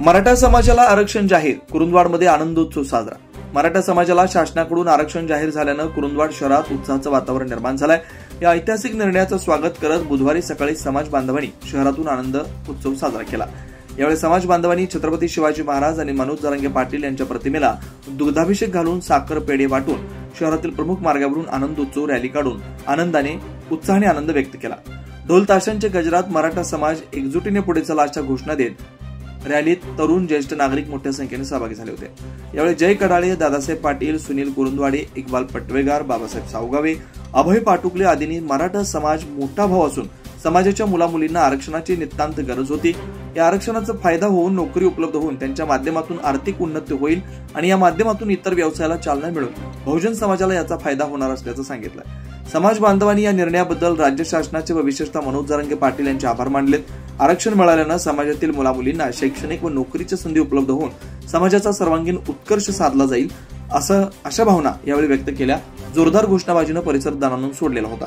मराठा समाजाला आरक्षण जाहीर, कुरुंदवाडमध्ये आनंदोत्सव साजरा। मराठा समाजाला शासनाकडून आरक्षण जाहीर झाल्यानं कुरुंदवाड शहरात उत्साहाचं वातावरण निर्माण झालंय। या ऐतिहासिक निर्णयाचं स्वागत करत बुधवारी सकाळी समाज बांधवांनी शहरातून आनंद उत्सव साजरा केला। यावेळी समाज बांधवांनी छत्रपती शिवाजी महाराज आणि मनोज जरांगे पाटील यांच्या प्रतिमेला दुग्धाभिषेक घालून साखर पेढे वाटून शहरातील प्रमुख मार्गावरून आनंदोत्सव रॅली काढून उत्साहाने आनंद व्यक्त केला। ढोल ताशांच्या गजरात मराठा समाज एकजुटीने पुढे चला अशा घोषणा देत रॅलीत तरुण ज्येष्ठ नागरिक मोठ्या संख्येने सहभागी झाले होते। यावेळी जय कडाळे, दादासाहेब पाटील, सुनील कुरुंदवाडे, इक्बाल पटवेगार, बाबासाहेब सावगावे, अभय पाटुकले आदींनी मराठा समाज मोठा भाव असून समाजाच्या मुलामुलींना आरक्षणाची नितांत गरज होती। या आरक्षणाचा फायदा होऊन नोकरी उपलब्ध होऊन त्यांच्या माध्यमातून आर्थिक उन्नती होईल आणि या माध्यमातून इतर व्यवसायाला चालना मिळून बहुजन समाजाला याचा फायदा होणार असल्याचं सांगितलं। समाज बांधवांनी या निर्णयाबद्दल राज्य शासनाचे व विशेषतः मनोज जरांगे पाटील यांचे आभार मानलेत। आरक्षण मिळाल्यानं समाजातील मुलामुलींना शैक्षणिक व नोकरीच्या संधी उपलब्ध होऊन समाजाचा सर्वांगीण उत्कर्ष साधला जाईल अशा भावना यावेळी व्यक्त केल्या। जोरदार घोषणाबाजीनं परिसर दणाणून सोडलेला होता।